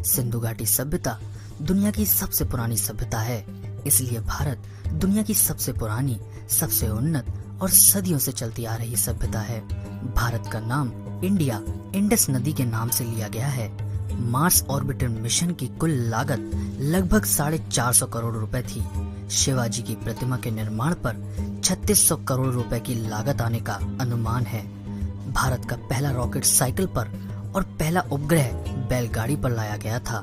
सिंधु घाटी सभ्यता दुनिया की सबसे पुरानी सभ्यता है, इसलिए भारत दुनिया की सबसे पुरानी, सबसे उन्नत और सदियों से चलती आ रही सभ्यता है। भारत का नाम इंडिया इंडस नदी के नाम से लिया गया है। मार्स ऑर्बिटर मिशन की कुल लागत लगभग 450 करोड़ रुपए थी। शिवाजी की प्रतिमा के निर्माण पर 3600 करोड़ रुपए की लागत आने का अनुमान है। भारत का पहला रॉकेट साइकिल पर और पहला उपग्रह बैलगाड़ी पर लाया गया था।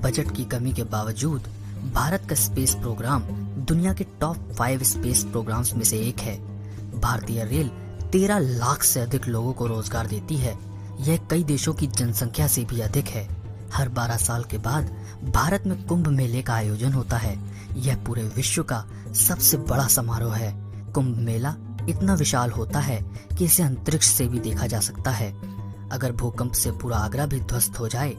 बजट की कमी के बावजूद भारत का स्पेस प्रोग्राम दुनिया के टॉप 5 स्पेस प्रोग्राम्स में से एक है। भारतीय रेल 13 लाख से अधिक लोगों को रोजगार देती है। यह कई देशों की जनसंख्या से भी अधिक है। हर 12 साल के बाद भारत में कुंभ मेले का आयोजन होता है। यह पूरे विश्व का सबसे बड़ा समारोह है। कुंभ मेला इतना विशाल होता है कि इसे अंतरिक्ष से भी देखा जा सकता है। अगर भूकंप से पूरा आगरा भी ध्वस्त हो जाए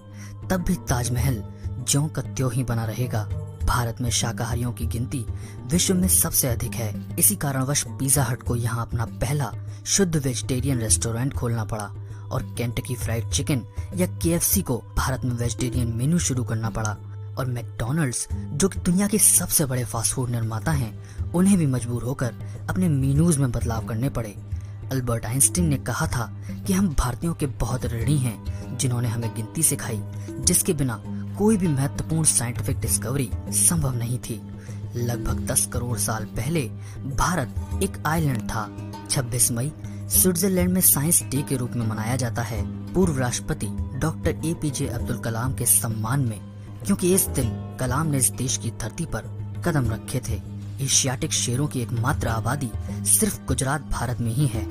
तब भी ताजमहल ज्यों का त्यों ही बना रहेगा। भारत में शाकाहारियों की गिनती विश्व में सबसे अधिक है। इसी कारणवश पिज्जा हट को यहाँ अपना पहला शुद्ध वेजिटेरियन रेस्टोरेंट खोलना पड़ा और केंटकी फ्राइड चिकन या KFC को भारत में वेजिटेरियन मेनू शुरू करना पड़ा। और मैकडॉनल्ड्स, जो कि दुनिया के सबसे बड़े फास्ट फूड निर्माता हैं, उन्हें भी मजबूर होकर अपने मेनूज में बदलाव करने पड़े। अल्बर्ट आइंस्टीन ने कहा था कि हम भारतीयों के बहुत ऋणी हैं जिन्होंने हमें गिनती सिखाई, जिसके बिना कोई भी महत्वपूर्ण साइंटिफिक डिस्कवरी संभव नहीं थी। लगभग 10 करोड़ साल पहले भारत एक आइलैंड था। 26 मई स्विट्जरलैंड में साइंस डे के रूप में मनाया जाता है, पूर्व राष्ट्रपति डॉक्टर APJ अब्दुल कलाम के सम्मान में, क्योंकि इस दिन कलाम ने इस देश की धरती पर कदम रखे थे। एशियाटिक शेरों की एकमात्र आबादी सिर्फ गुजरात भारत में ही है।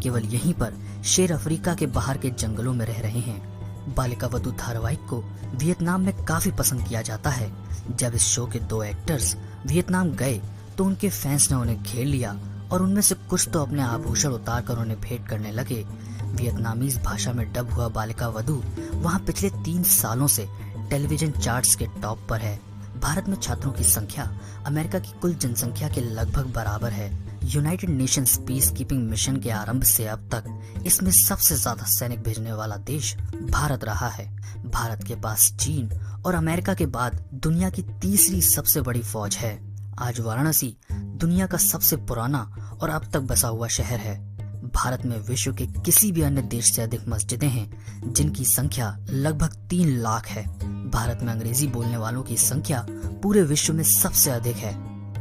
केवल यहीं पर शेर अफ्रीका के बाहर के जंगलों में रह रहे हैं। बालिका वधू धारावाहिक को वियतनाम में काफी पसंद किया जाता है। जब इस शो के 2 एक्टर्स वियतनाम गए तो उनके फैंस ने उन्हें घेर लिया और उनमें से कुछ तो अपने आभूषण उतार कर उन्हें भेंट करने लगे। वियतनामीज भाषा में डब हुआ बालिका वधू वहाँ पिछले 3 सालों से टेलीविजन चार्ट्स के टॉप पर है। भारत में छात्रों की संख्या अमेरिका की कुल जनसंख्या के लगभग बराबर है। United Nations peace keeping mission के आरंभ से अब तक इसमें सबसे ज्यादा सैनिक भेजने वाला देश भारत रहा है। भारत के पास चीन और अमेरिका के बाद दुनिया की तीसरी सबसे बड़ी फौज है। आज वाराणसी दुनिया का सबसे पुराना और अब तक बसा हुआ शहर है। भारत में विश्व के किसी भी अन्य देश से अधिक मस्जिदें हैं, जिनकी संख्या लगभग 3 लाख है। भारत में अंग्रेजी बोलने वालों की संख्या पूरे विश्व में सबसे अधिक है।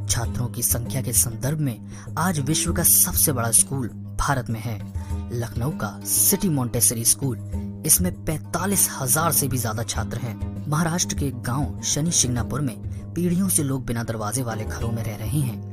छात्रों की संख्या के संदर्भ में आज विश्व का सबसे बड़ा स्कूल भारत में है, लखनऊ का सिटी मॉन्टेसरी स्कूल। इसमें 45,000 से भी ज्यादा छात्र हैं। महाराष्ट्र के गांव शनि शिंगणापुर में पीढ़ियों से लोग बिना दरवाजे वाले घरों में रह रहे हैं।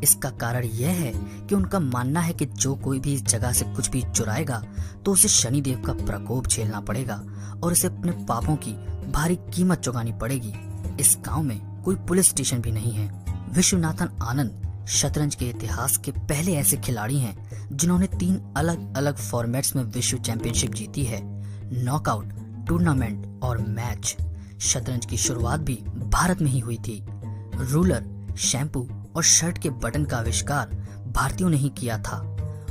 इसका कारण यह है कि उनका मानना है कि जो कोई भी इस जगह से कुछ भी चुराएगा तो उसे शनिदेव का प्रकोप झेलना पड़ेगा और उसे अपने पापों की भारी कीमत चुकानी पड़ेगी। इस गांव में कोई पुलिस स्टेशन भी नहीं है। विश्वनाथन आनंद शतरंज के इतिहास के पहले ऐसे खिलाड़ी हैं जिन्होंने 3 अलग अलग फॉर्मेट्स में विश्व चैंपियनशिप जीती है, नॉकआउट, टूर्नामेंट और मैच। शतरंज की शुरुआत भी भारत में ही हुई थी। रूलर, शैम्पू और शर्ट के बटन का आविष्कार भारतीयों ने ही किया था।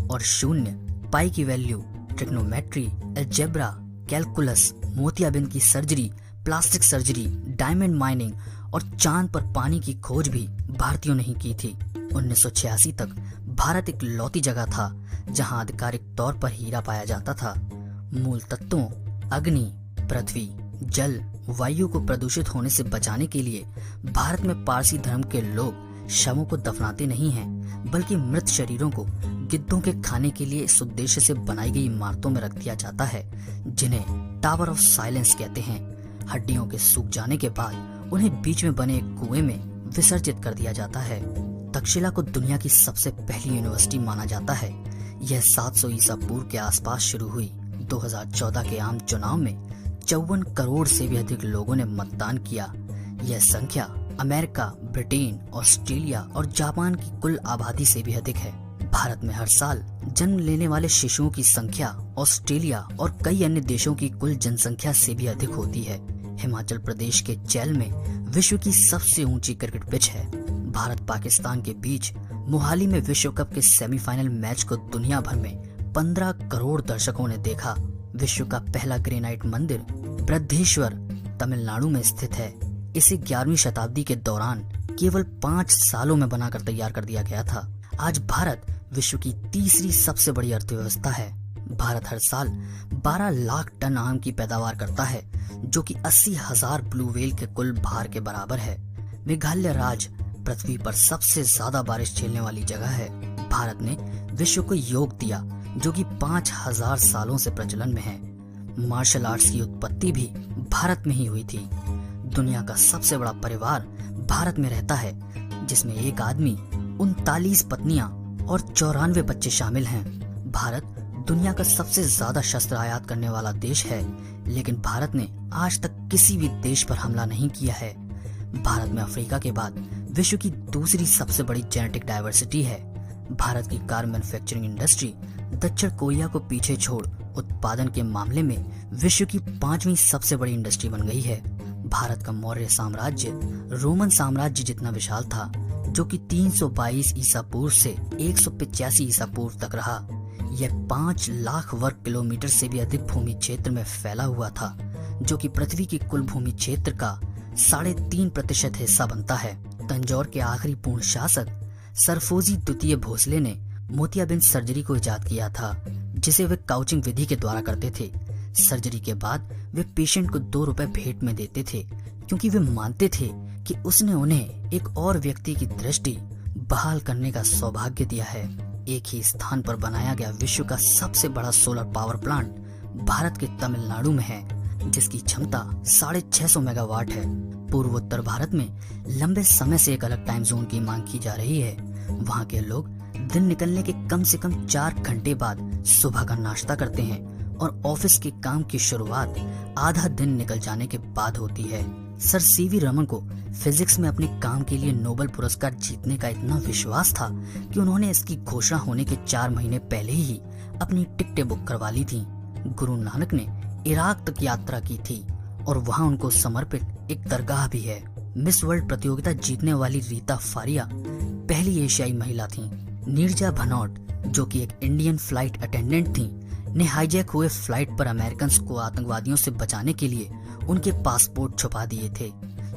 और शून्य, पाई की वैल्यू, ट्रिग्नोमेट्री, अलजेब्रा, कैलकुलस, मोतियाबिंद की surgery, plastic surgery, diamond mining और चांद पर पानी की खोज भी भारतीयों ने ही की थी। 1986 तक भारत एक लौती जगह था जहां आधिकारिक तौर पर हीरा पाया जाता था। मूल तत्वों अग्नि, पृथ्वी, जल, वायु को प्रदूषित होने से बचाने के लिए भारत में पारसी धर्म के लोग शवों को दफनाते नहीं हैं, बल्कि मृत शरीरों को गिद्धों के खाने के लिए इस उद्देश्य से बनाई गई इमारतों में रख दिया जाता है, जिन्हें टावर ऑफ साइलेंस कहते हैं। हड्डियों के सूख जाने के बाद उन्हें बीच में बने एक कुएं में विसर्जित कर दिया जाता है। तक्षशिला को दुनिया की सबसे पहली यूनिवर्सिटी माना जाता है। यह 700 ईसा पूर्व के आसपास शुरू हुई। 2014 के आम चुनाव में 54 करोड़ से भी अधिक लोगों ने मतदान किया। यह संख्या अमेरिका, ब्रिटेन, ऑस्ट्रेलिया और जापान की कुल आबादी से भी अधिक है। भारत में हर साल जन्म लेने वाले शिशुओं की संख्या ऑस्ट्रेलिया और कई अन्य देशों की कुल जनसंख्या से भी अधिक होती है। हिमाचल प्रदेश के चैल में विश्व की सबसे ऊंची क्रिकेट पिच है। भारत पाकिस्तान के बीच मोहाली में विश्व कप के सेमीफाइनल मैच को दुनिया भर में 15 करोड़ दर्शकों ने देखा। विश्व का पहला ग्रेनाइट मंदिर बृहदेश्वर तमिलनाडु में स्थित है। इसे 11वीं शताब्दी के दौरान केवल 5 सालों में बनाकर तैयार कर दिया गया था। आज भारत विश्व की तीसरी सबसे बड़ी अर्थव्यवस्था है। भारत हर साल 12 लाख टन आम की पैदावार करता है, जो कि 80,000 ब्लू व्हेल के कुल भार के बराबर है। मेघालय राज्य पृथ्वी पर सबसे ज्यादा बारिश झेलने वाली जगह है। भारत ने विश्व को योग दिया, जो कि 5000 सालों से प्रचलन में है। मार्शल आर्ट्स की उत्पत्ति भी भारत में ही हुई थी। दुनिया का सबसे बड़ा परिवार भारत में रहता है, जिसमें एक आदमी, 39 पत्नियां और 94 बच्चे शामिल हैं। भारत दुनिया का सबसे ज्यादा शस्त्र आयात करने वाला देश है, लेकिन भारत ने आज तक किसी भी देश पर हमला नहीं किया है। भारत में अफ्रीका के बाद विश्व की दूसरी सबसे बड़ी जेनेटिक डाइवर्सिटी है। भारत की कार मैन्युफैक्चरिंग इंडस्ट्री दक्षिण कोरिया को पीछे छोड़ उत्पादन के मामले में विश्व की 5वीं सबसे बड़ी इंडस्ट्री बन गई है। भारत का मौर्य साम्राज्य रोमन साम्राज्य जितना विशाल था, जो कि 322 ईसा पूर्व से 185 ईसा पूर्व तक रहा। यह 5 लाख वर्ग किलोमीटर से भी अधिक भूमि क्षेत्र में फैला हुआ था, जो कि पृथ्वी की कुल भूमि क्षेत्र का 3.5% हिस्सा बनता है। तंजौर के आखिरी पूर्ण शासक सरफोजी द्वितीय भोसले ने मोतियाबिंद सर्जरी को इजाद किया था, जिसे वे काउचिंग विधि के द्वारा करते थे। सर्जरी के बाद वे पेशेंट को 2 रुपए भेंट में देते थे, क्योंकि वे मानते थे कि उसने उन्हें एक और व्यक्ति की दृष्टि बहाल करने का सौभाग्य दिया है। एक ही स्थान पर बनाया गया विश्व का सबसे बड़ा सोलर पावर प्लांट भारत के तमिलनाडु में है, जिसकी क्षमता 650 मेगावाट है। पूर्वोत्तर भारत में लंबे समय से एक अलग टाइम जोन की मांग की जा रही है। वहाँ के लोग दिन निकलने के कम से कम 4 घंटे बाद सुबह का नाश्ता करते हैं और ऑफिस के काम की शुरुआत आधा दिन निकल जाने के बाद होती है। सर सीवी रमन को फिजिक्स में अपने काम के लिए नोबेल पुरस्कार जीतने का इतना विश्वास था कि उन्होंने इसकी घोषणा होने के 4 महीने पहले ही अपनी टिकटें बुक करवा ली थी। गुरु नानक ने इराक तक यात्रा की थी और वहां उनको समर्पित एक दरगाह भी है। मिस वर्ल्ड प्रतियोगिता जीतने वाली रीता फारिया पहली एशियाई महिला थी। नीरजा भनौट, जो कि एक इंडियन फ्लाइट अटेंडेंट थी, ने हाईजैक हुए फ्लाइट पर अमेरिकन को आतंकवादियों से बचाने के लिए उनके पासपोर्ट छुपा दिए थे।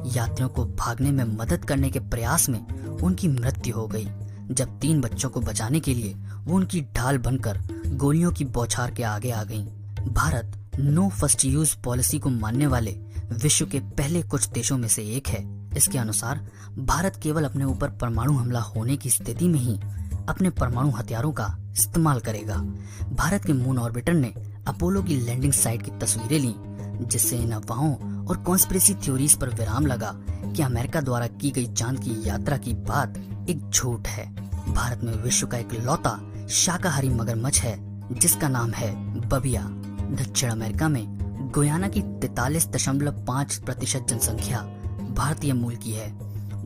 यात्रियों को भागने में मदद करने के प्रयास में उनकी मृत्यु हो गई, जब 3 बच्चों को बचाने के लिए वो उनकी ढाल बनकर गोलियों की बौछार के आगे आ गईं। Bharat no first use policy को मानने वाले विश्व के पहले कुछ देशों में से एक है। इसके अनुसार भारत केवल अपने ऊपर परमाणु हमला होने की स्थिति में ही अपने परमाणु हथियारों का इस्तेमाल करेगा। भारत के मून ऑर्बिटर ने अपोलो की लैंडिंग साइट की तस्वीरें ली, जिससे इन अफवाहों और कॉन्स्पिरेसी थ्योरीज पर विराम लगा कि अमेरिका द्वारा की गई चांद की यात्रा की बात एक झूठ है। भारत में विश्व का इकलौता शाकाहारी मगरमच्छ है, जिसका नाम है बबिया। दक्षिण अमेरिका में गुयाना की 43.5% जनसंख्या भारतीय मूल की है।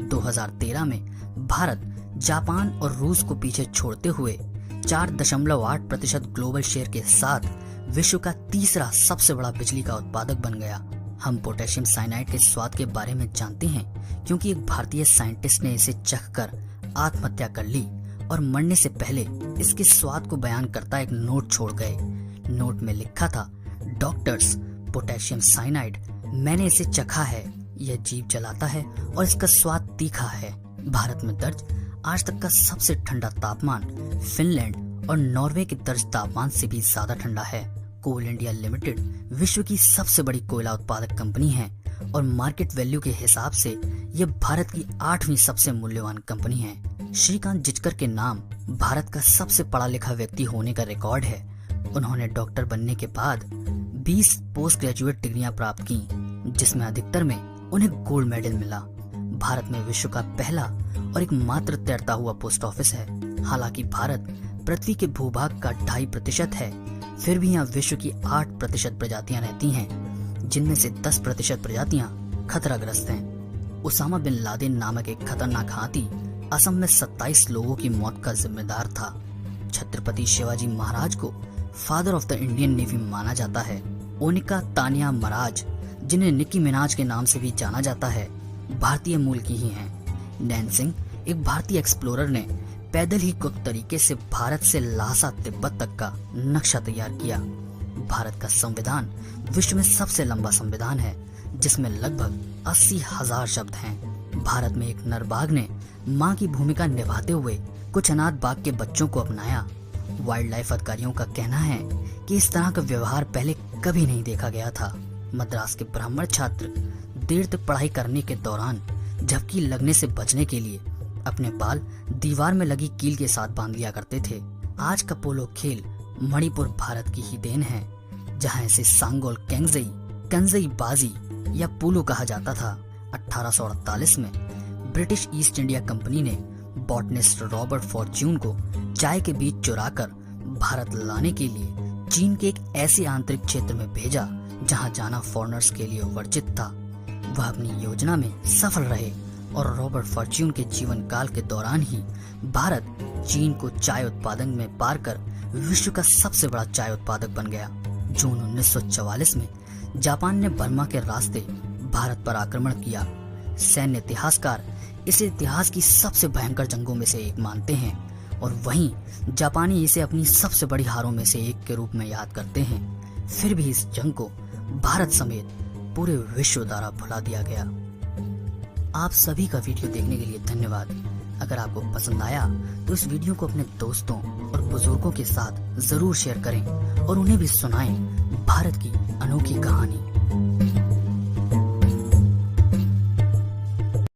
2013 में भारत जापान और रूस को पीछे छोड़ते हुए 4.8% ग्लोबल शेयर के साथ विश्व का तीसरा सबसे बड़ा बिजली का उत्पादक बन गया। हम पोटेशियम साइनाइड के स्वाद के बारे में जानते हैं, क्योंकि एक भारतीय साइंटिस्ट ने इसे चखकर आत्महत्या कर ली और मरने से पहले इसके स्वाद को बयान करता एक नोट छोड़ गए। नोट में लिखा था, डॉक्टर्स, पोटेशियम साइनाइड, मैंने इसे चखा है, यह जीभ जलाता है और इसका स्वाद तीखा है। भारत में दर्ज आज तक का सबसे ठंडा तापमान फिनलैंड और नॉर्वे के दर्ज तापमान से भी ज्यादा ठंडा है। कोल इंडिया लिमिटेड विश्व की सबसे बड़ी कोयला उत्पादक कंपनी है और मार्केट वैल्यू के हिसाब से यह भारत की 8वीं सबसे मूल्यवान कंपनी है। श्रीकांत जिचकर के नाम भारत का सबसे पढ़ा लिखा व्यक्ति होने का रिकॉर्ड है। उन्होंने डॉक्टर बनने के बाद 20 पोस्ट ग्रेजुएट डिग्रियां प्राप्त की, जिसमें अधिकतर में उन्हें गोल्ड मेडल मिला। भारत में विश्व का पहला और एक मात्र तैरता हुआ पोस्ट ऑफिस है। हालांकि भारत पृथ्वी के भूभाग का 2.5% है, फिर भी यहाँ विश्व की 8% प्रजातियां रहती हैं, जिनमें से 10% प्रजातियां खतराग्रस्त हैं। उसामा बिन लादेन नामक एक खतरनाक हाथी असम में 27 लोगों की मौत का जिम्मेदार था। छत्रपति शिवाजी महाराज को father of the Indian navy माना जाता है। ओनिका तानिया महाराज, जिन्हें निकी मिनाज के नाम से भी जाना जाता है, भारतीय मूल की ही हैं। नैन सिंह, एक भारतीय एक्सप्लोरर ने पैदल ही गुप्त तरीके से भारत से ल्हासा तिब्बत तक का नक्शा तैयार किया। भारत का संविधान विश्व में सबसे लंबा संविधान है। जिसमें लगभग 80,000 शब्द हैं। भारत में एक नर बाघ ने मां की भूमिका निभाते हुए कुछ अनाथ बाघ के बच्चों को अपनाया। वाइल्ड लाइफ अधिकारियों का कहना है कि इस तरह का व्यवहार पहले कभी नहीं देखा गया था। मद्रास के ब्राह्मण छात्र देर तक पढ़ाई करने के दौरान झपकी लगने से बचने के लिए अपने बाल दीवार में लगी कील के साथ बांध लिया करते थे। आज का पोलो खेल मणिपुर भारत की ही देन है, जहां इसे सांगोल केंगजेई, कंजई बाजी या पोलो कहा जाता था। 1848 में ब्रिटिश ईस्ट इंडिया कंपनी ने बॉटनिस्ट रॉबर्ट फॉर्च्यून को चाय के बीज चुराकर भारत लाने के लिए चीन के एक ऐसे आंतरिक क्षेत्र में भेजा जहां जाना फॉरेनर्स के लिए वर्जित था। वह अपनी योजना में सफल रहे और रॉबर्ट फॉर्च्यून के जीवन काल के दौरान ही भारत चीन को चाय उत्पादन में पार कर विश्व का सबसे बड़ा चाय उत्पादक बन गया। जून 1944 में जापान ने बर्मा के रास्ते भारत पर आक्रमण किया। सैन्य इतिहासकार इसे इतिहास की सबसे भयंकर जंगों में से एक मानते हैं और वहीं जापानी इसे अपनी सबसे बड़ी हारों में से एक के रूप में याद करते हैं। फिर भी इस जंग को भारत समेत पूरे विश्व द्वारा भुला दिया गया। आप सभी का वीडियो देखने के लिए धन्यवाद। अगर आपको पसंद आया तो इस वीडियो को अपने दोस्तों और बुजुर्गों के साथ जरूर शेयर करें और उन्हें भी सुनाएं भारत की अनोखी कहानी।